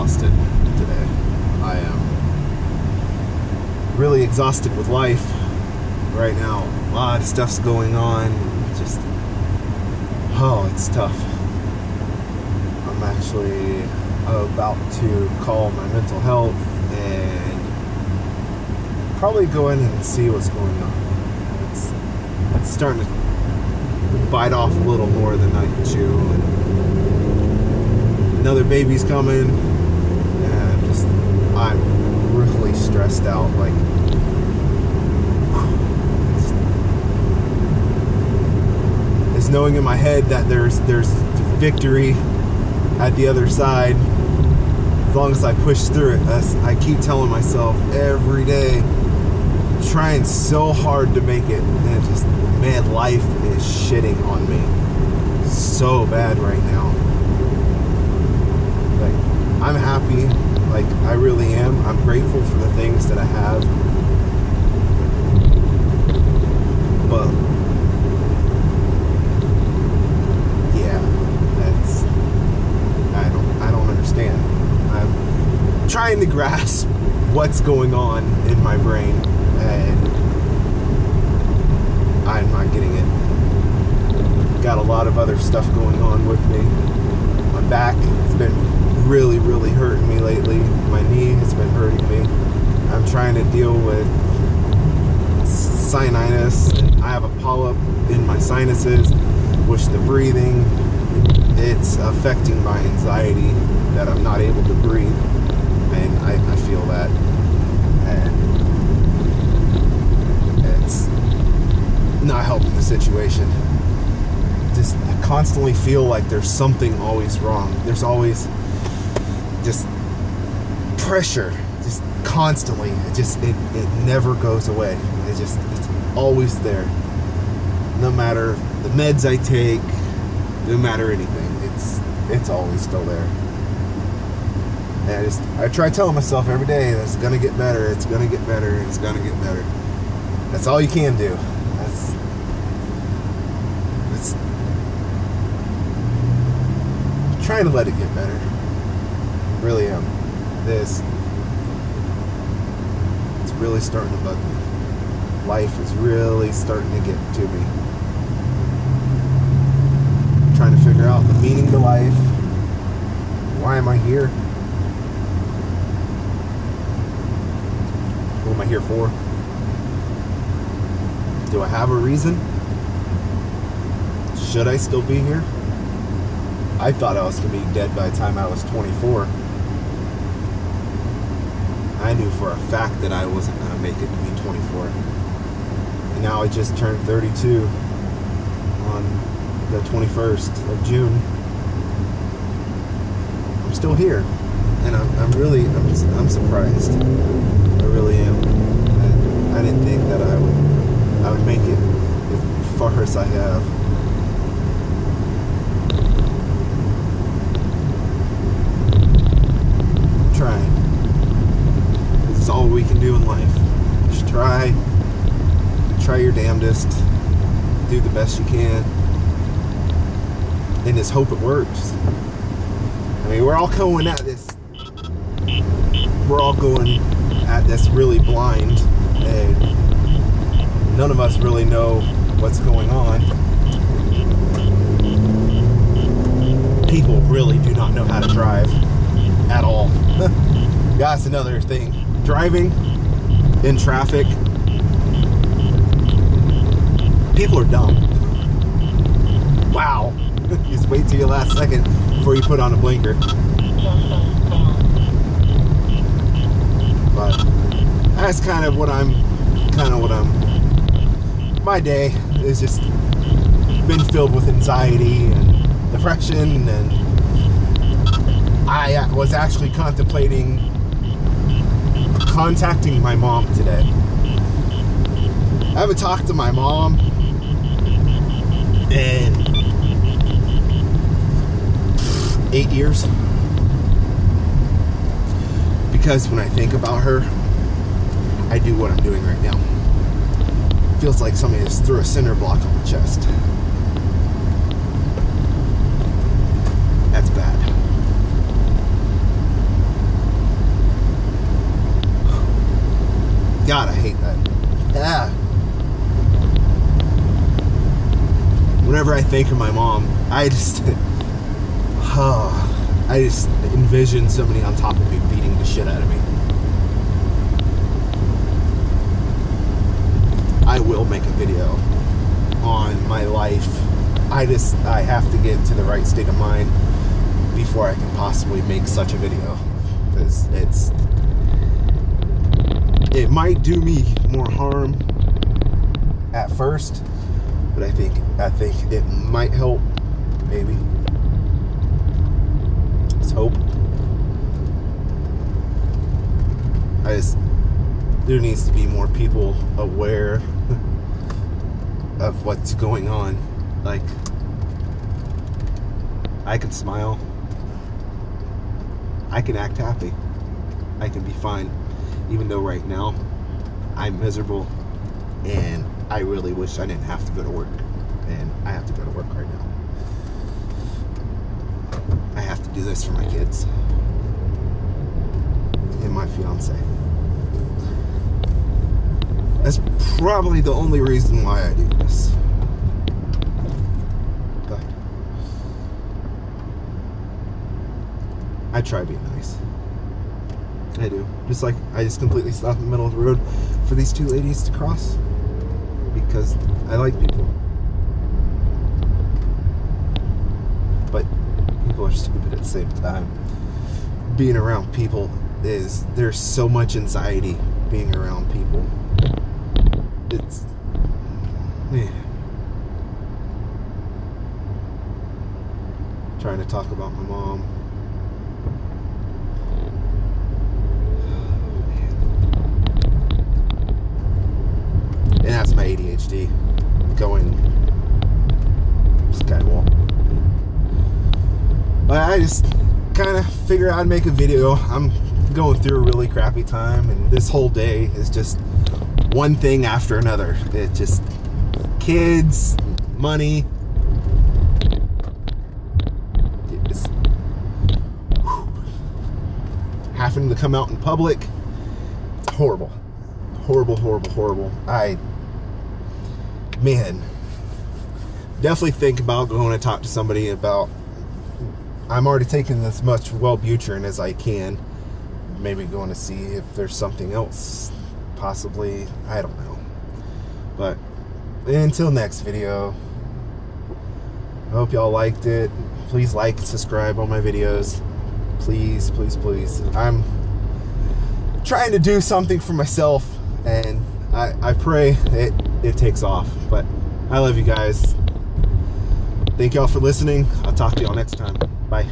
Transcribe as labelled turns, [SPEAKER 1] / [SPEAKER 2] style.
[SPEAKER 1] exhausted today. I am really exhausted with life right now. A lot of stuff's going on. Just, oh, it's tough. I'm actually about to call my mental health and probably go in and see what's going on. It's starting to bite off a little more than I can chew. And another baby's coming, and I'm really stressed out. Like, it's knowing in my head that there's victory at the other side. As long as I push through it, I keep telling myself every day, trying so hard to make it, and just, man, life is shitting on me so bad right now. Like, I'm happy, like, I really am. I'm grateful for the things that I have, but yeah, I don't understand. I'm trying to grasp what's going on in my brain, and I'm not getting it. Got a lot of other stuff going on with me. My back has been really, really hurting me lately. My knee has been hurting me. I'm trying to deal with sinusitis. I have a polyp in my sinuses, which the breathing, it's affecting my anxiety that I'm not able to breathe. And I feel that. And it's not helping the situation. Just, I constantly feel like there's something always wrong. There's always just pressure, just constantly. It never goes away. It's always there. No matter the meds I take, no matter anything, it's always still there. And I try telling myself every day that it's gonna get better, it's gonna get better, it's gonna get better. That's all you can do. I'm trying to let it get better. I really am. It's really starting to bug me. Life is really starting to get to me. I'm trying to figure out the meaning to life. Why am I here? What am I here for? Do I have a reason? Should I still be here? I thought I was going to be dead by the time I was 24. I knew for a fact that I wasn't going to make it to be 24. And now I just turned 32 on the 21st of June. I'm still here. And I'm surprised. I really am. I didn't think that I would make it as far as I have. Trying. This is all we can do in life. Just try your damnedest, do the best you can, and just hope it works. I mean, we're all going at this really blind, and none of us really know what's going on. People really do not know how to drive at all. That's another thing. Driving in traffic, people are dumb. Wow. Just wait till your last second before you put on a blinker. But that's kind of what I'm my day is just been filled with anxiety and depression, and I was actually contemplating contacting my mom today. I haven't talked to my mom in 8 years, because when I think about her, I do what I'm doing right now. It feels like somebody just threw a cinder block on my chest. That's bad. think of my mom, I just envision somebody on top of me beating the shit out of me. I will make a video on my life. I have to get into the right state of mind before I can possibly make such a video, because it might do me more harm at first, but I think it might help, maybe. Let's hope. There needs to be more people aware of what's going on. Like, I can smile, I can act happy, I can be fine, even though right now I'm miserable and I really wish I didn't have to go to work, and I have to go to work right now. I have to do this for my kids and my fiance. That's probably the only reason why I do this. But I try being nice. I do. Just like I just completely stopped in the middle of the road for these two ladies to cross, because I like people. But people are stupid at the same time. Being around people there's so much anxiety being around people. It's, man. Trying to talk about my mom. And that's my ADHD going skywall. But I just kind of figured I'd make a video. I'm going through a really crappy time, and this whole day is just one thing after another. It just, kids, money. It's, having to come out in public. It's horrible. Horrible, horrible, horrible. Man, definitely think about going to talk to somebody about, I'm already taking as much Wellbutrin as I can. Maybe going to see if there's something else, possibly, I don't know. But until next video, I hope y'all liked it. Please like and subscribe on my videos. Please, please, please. I'm trying to do something for myself, and I pray it takes off. But I love you guys. Thank y'all for listening. I'll talk to y'all next time. Bye.